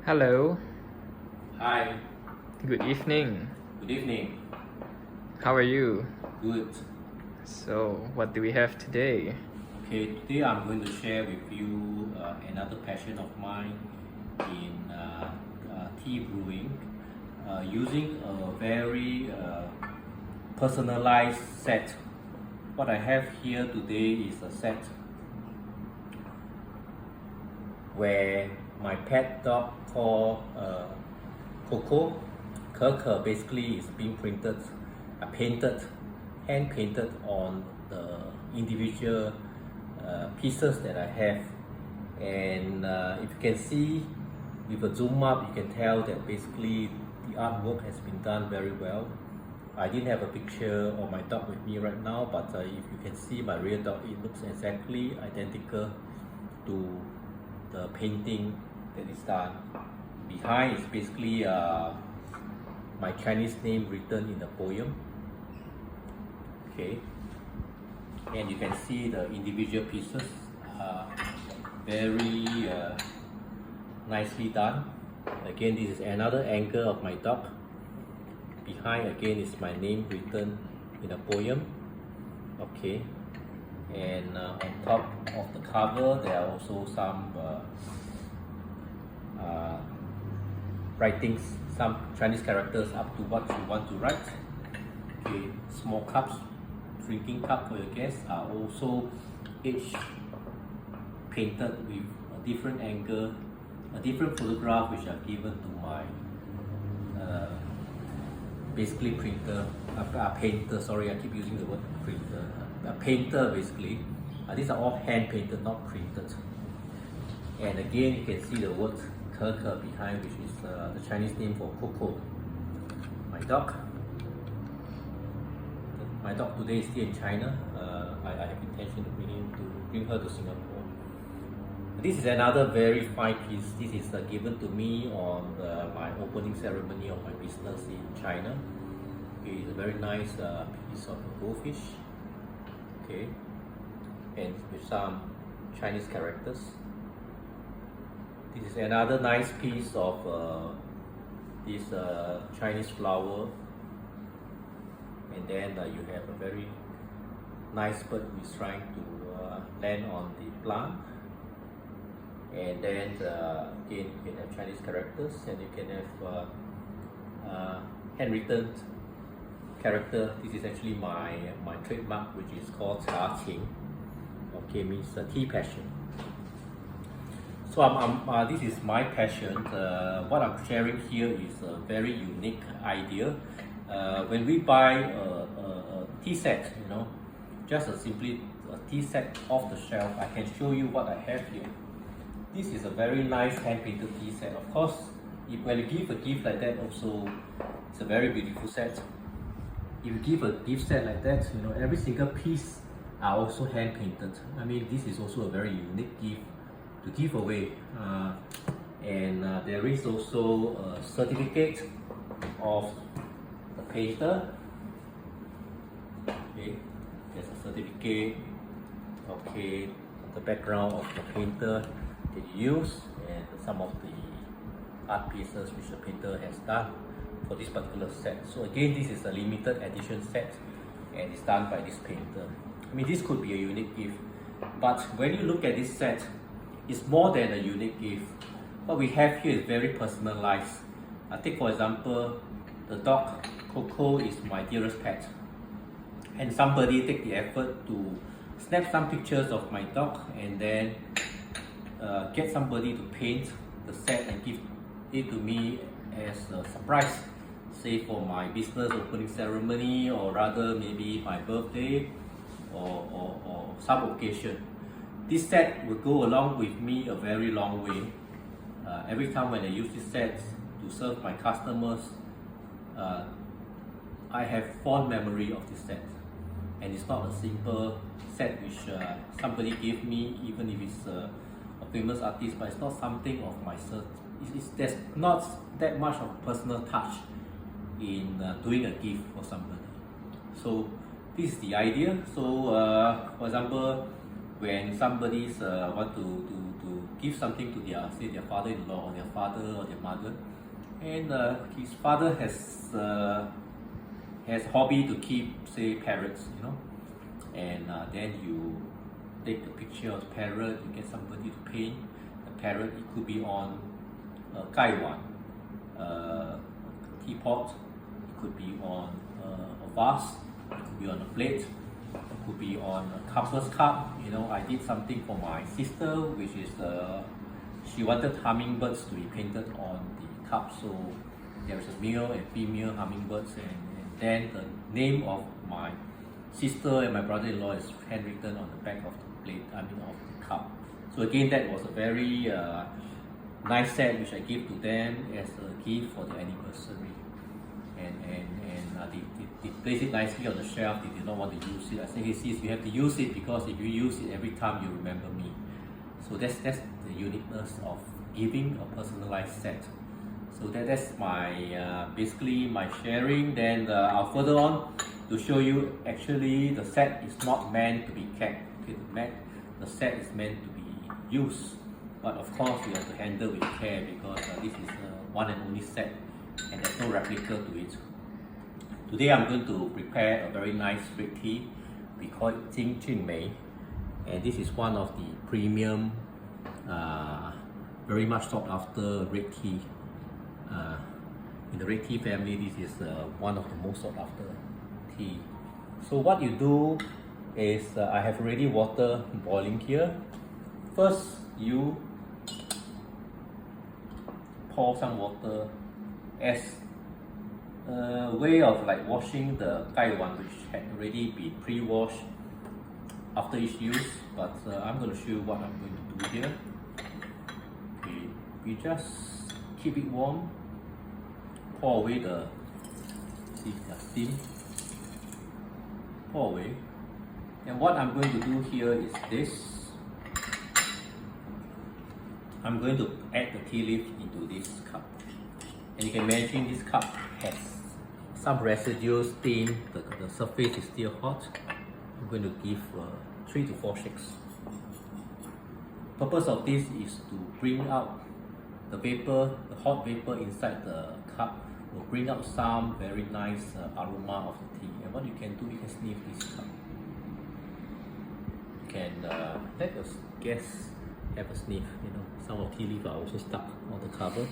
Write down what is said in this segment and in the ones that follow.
Hello, Hi, good evening. good evening. How are you? Good. So, what do we have today? Okay, today I'm going to share with you another passion of mine in tea brewing using a very personalized set. What I have here today is a set where my pet dog called Coco, Keke, basically is being painted, hand painted on the individual pieces that I have. And if you can see with a zoom up, you can tell that basically the artwork has been done very well. I didn't have a picture of my dog with me right now, but if you can see my real dog, it looks exactly identical to the painting that is done. Behind is basically my Chinese name written in the poem. Okay, and you can see the individual pieces very nicely done. Again, this is another angle of my dog. Behind again is my name written in a poem. Okay, and on top of the cover there are also some writings, some Chinese characters up to what you want to write. Okay, small cups, drinking cup for your guests are also each painted with a different angle, a different photograph which are given to my basically painter, sorry, I keep using the word printer, a painter basically. These are all hand painted, not printed. And again, you can see the word Keke behind, which is the Chinese name for Coco, my dog. My dog today is still in China. I have intention to bring her to Singapore. This is another very fine piece. This is given to me on my opening ceremony of my business in China. Okay, it's a very nice piece of goldfish. Okay, and with some Chinese characters. This is another nice piece of this Chinese flower, and then you have a very nice bird who is trying to land on the plant. And then again, you can have Chinese characters, and you can have handwritten character. This is actually my trademark, which is called Cha Qing. Okay, means tea passion. So this is my passion. What I'm sharing here is a very unique idea. When we buy a tea set, just simply a tea set off the shelf, I can show you what I have here. This is a very nice hand-painted tea set. Of course, when you give a gift like that, also it's a very beautiful set. If you give a gift set like that, every single piece are also hand-painted. I mean, this is also a very unique gift to give away. And there is also a certificate of the painter. Okay, there's a certificate. Okay, the background of the painter that you use, and some of the art pieces which the painter has done for this particular set. So again, this is a limited edition set, and it's done by this painter. I mean, this could be a unique gift, but when you look at this set, it's more than a unique gift. What we have here is very personalized. Take for example, the dog Coco is my dearest pet, and somebody take the effort to snap some pictures of my dog, and then get somebody to paint the set and give it to me as a surprise, say for my business opening ceremony, or rather maybe my birthday or some occasion. This set will go along with me a very long way. Every time when I use this set to serve my customers, I have fond memory of this set, and it's not a simple set which somebody gave me, even if it's a famous artist, but it's not something of myself. There's not that much of personal touch in doing a gift for somebody. So this is the idea. So for example, when somebody's want to give something to their, say, their father-in-law or their father or their mother, and his father has hobby to keep, say, parrots, you know, and then you take a picture of the parrot, you get somebody to paint the parrot. It could be on a kaiwan, teapot, it could be on a vase, it could be on a plate, it could be on a coupler's cup. You know, I did something for my sister, which is she wanted hummingbirds to be painted on the cup, so there is a male and female hummingbirds, and then the name of my sister and my brother-in-law is handwritten on the back of the plate, of the cup. So again, that was a very nice set which I gave to them as a gift for the anniversary, and they placed it nicely on the shelf. They did not want to use it. I said, hey sis, you have to use it, because if you use it every time, you remember me. So that's the uniqueness of giving a personalized set. So that's my basically my sharing. Then I'll further on to show you, actually the set is not meant to be kept. Okay, the set is meant to be used, but of course you have to handle with care, because this is one and only set, and there's no replica to it. Today I'm going to prepare a very nice red tea. We call it Jing Jun Mei, and this is one of the premium, very much sought after red tea. In the red tea family, this is one of the most sought after tea. So what you do is, I have already water boiling here. First, you pour some water as a way of like washing the kaiwan, which had already been pre-washed after each use. But I'm going to show you what I'm going to do here. Okay, we just keep it warm. Pour away the steam. Pour away. And what I'm going to do here is this. I'm going to add the tea leaf into this cup. And you can imagine this cup has some residue steam. The surface is still hot. I'm going to give 3 to 4 shakes. Purpose of this is to bring out the vapor, the hot vapor inside the cup will bring out some very nice aroma of the tea. And what you can do, you can sniff this cup. You can let your guests have a sniff. You know, some of tea leaves are also stuck on the cover.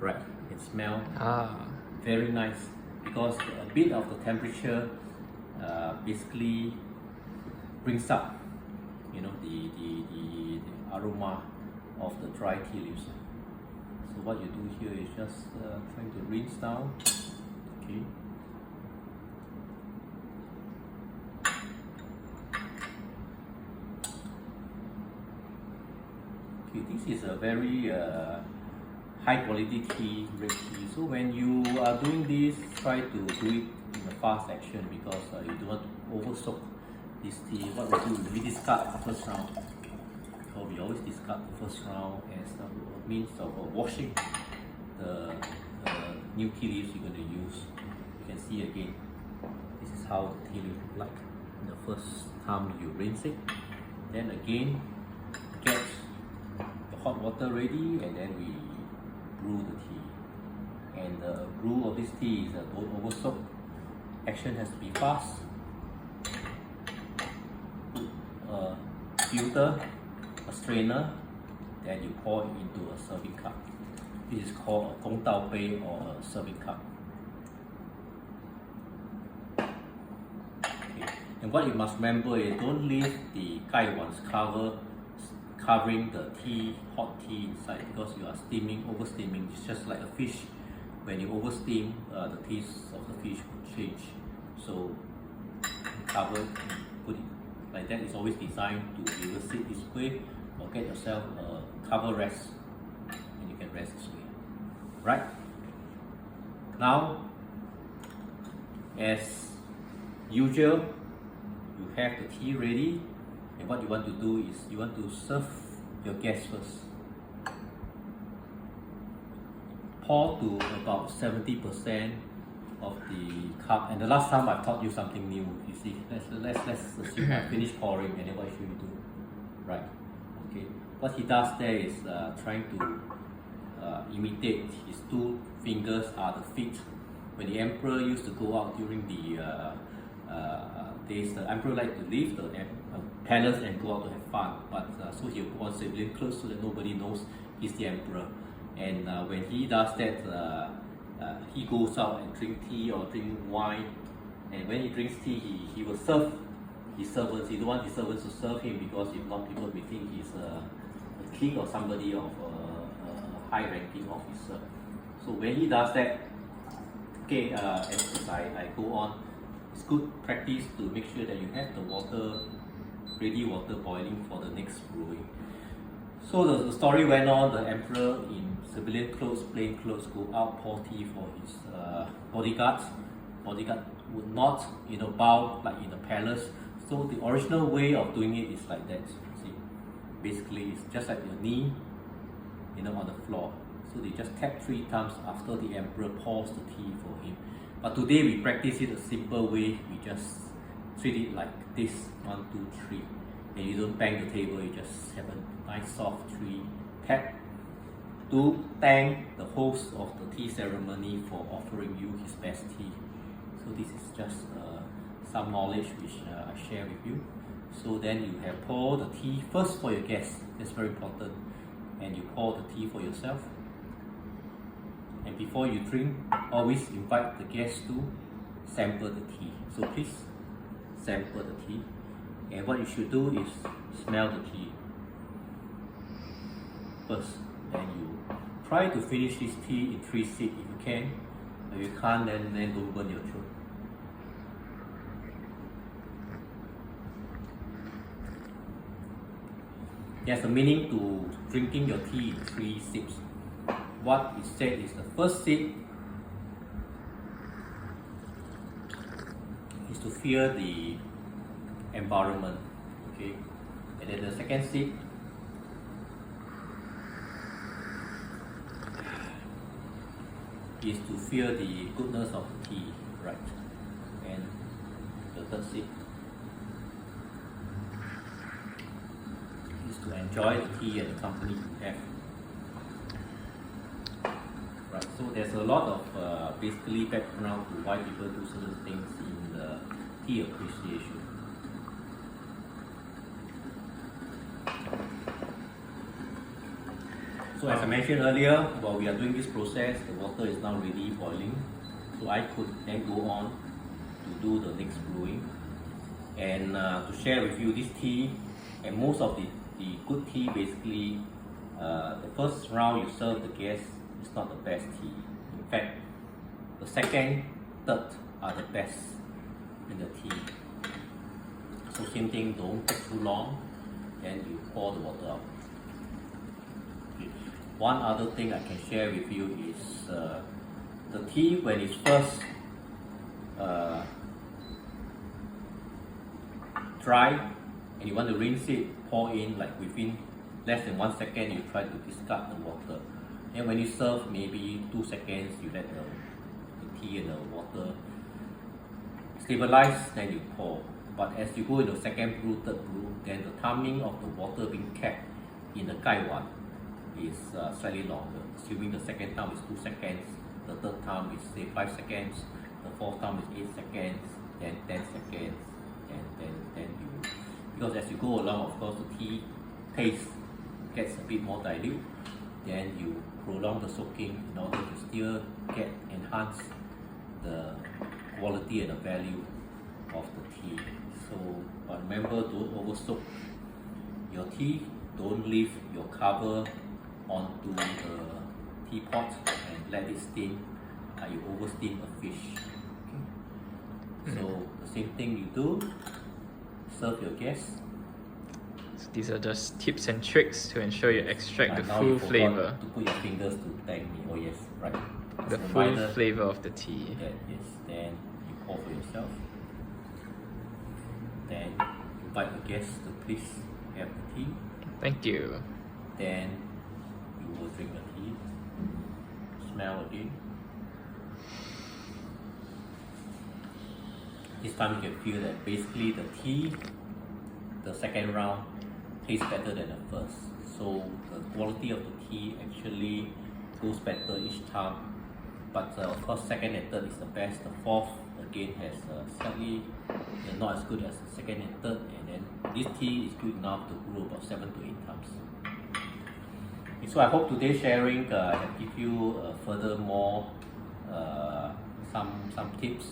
Right, you can smell. Very nice, because a bit of the temperature basically brings up, you know, the aroma of the dry tea leaves. So what you do here is just trying to rinse down. Okay. Okay, this is a very high quality tea, red tea. So when you are doing this, try to do it in a fast action, because you don't want to over soak this tea. What we do is we discard the first round. So we always discard the first round as a means of washing the new tea leaves you're going to use. You can see again, this is how the tea leaf look like the first time you rinse it. Then again, get the hot water ready, and then we brew the tea. And the brew of this tea is don't over soak. Action has to be fast. Put a filter, a strainer, then you pour it into a serving cup. This is called a gong dao bei, or a serving cup. Okay. And what you must remember is, don't leave the kaiwan's covering the tea, hot tea inside, because you are steaming, over steaming. It's just like a fish. When you over steam, the taste of the fish will change. So cover it and put it like that. It's always designed to either sit this way or get yourself a cover rest, and you can rest this way. Right? Now, as usual, you have the tea ready, and what you want to do is you want to serve your guests first. Pour to about 70% of the cup. And the last time I taught you something new. You see, let's assume I finish pouring, and then what should you do? Right? Okay. what he does there is trying to imitate his two fingers are the feet. When the emperor used to go out during the days, the emperor liked to leave the palace and go out to have fun. But so he'll put on civilian clothes so that nobody knows he's the emperor. And when he does that, he goes out and drink tea or drink wine. And when he drinks tea, he will serve his servants. He don't want his servants to serve him because if not, people may think he's a king or somebody of a high-ranking officer. So when he does that, okay, as I go on, it's good practice to make sure that you have the water, ready water boiling for the next brewing. So the story went on. The emperor in civilian clothes, plain clothes, go out, pour tea for his bodyguards. Bodyguard would not, bow like in the palace. So the original way of doing it is like that. See, basically it's just like your knee, on the floor. So they just tap 3 times after the emperor pours the tea for him. But today we practice it a simple way. We just treat it like this: 1, 2, 3, and you don't bang the table. You just have a nice soft 3 tap to thank the host of the tea ceremony for offering you his best tea. So this is just some knowledge which I share with you. So then you have pour the tea first for your guests. That's very important. And you pour the tea for yourself. And before you drink, always invite the guests to sample the tea. So please sample the tea. And what you should do is smell the tea first. Then you try to finish this tea in 3 sips if you can. If you can't, then don't burn your throat. There's a meaning to drinking your tea in 3 sips. What is said is the first sip is to feel the environment, okay, and then the second sip is to feel the goodness of the tea, right, and the third sip is to enjoy the tea and the company you have. Right, so there's a lot of basically background to why people do certain things in the tea appreciation. So as I mentioned earlier, while we are doing this process, the water is now really boiling. So I could then go on to do the next brewing and to share with you this tea. And most of the good tea, basically, the first round you serve the guests is not the best tea. In fact, the second, third are the best in the tea. So same thing, don't take too long, then you pour the water out. Okay. One other thing I can share with you is the tea when it's first dry and you want to rinse it, pour in like within less than 1 second, you try to discard the water. And when you serve, maybe 2 seconds, you let the tea and the water stabilize, then you pour. But as you go into second brew, third brew, then the timing of the water being kept in the gaiwan is slightly longer. Assuming the second time is 2 seconds, the third time is say 5 seconds, the fourth time is 8 seconds, then 10 seconds, and then you, because as you go along, of course, the tea taste gets a bit more dilute. Then you prolong the soaking in order to still enhance the quality and the value of the tea. So, but remember, don't over soak your tea. Don't leave your cover onto the teapot and let it steam. You over steam a fish. Okay? So the same thing you do. Serve your guests. So these are just tips and tricks to ensure you extract the Now full you forgot flavor. to put your fingers to thank me. Oh yes, right. The As a full reminder flavor of the tea. that yes, then you pour for yourself. Then invite the guests to please have the tea. Thank you. Then you will drink the tea. Smell again. This time you can feel that basically the tea, the second round, tastes better than the first. so the quality of the tea actually goes better each time. But of course, second and third is the best. The fourth again has slightly not as good as the second and third, and then this tea is good enough to brew about 7 to 8 times. So I hope today's sharing can give you furthermore some tips.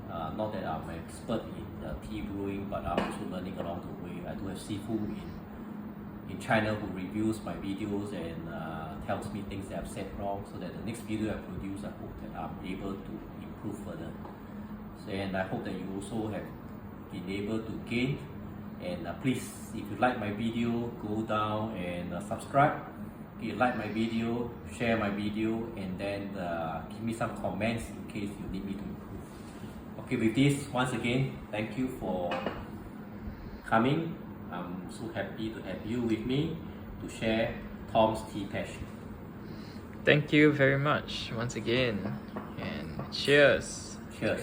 Not that I'm an expert in tea brewing, but I'm also learning along the way. I do have Sifu in China who reviews my videos and tells me things that I've said wrong, so that the next video I produce, I hope that I'm able to improve further. So, and I hope that you also have been able to gain. And please, if you like my video, go down and subscribe. If you like my video, share my video, and then give me some comments in case you need me to improve. Okay, with this, once again, thank you for coming. I'm so happy to have you with me to share Tom's tea passion. Thank you very much once again, and cheers. Cheers.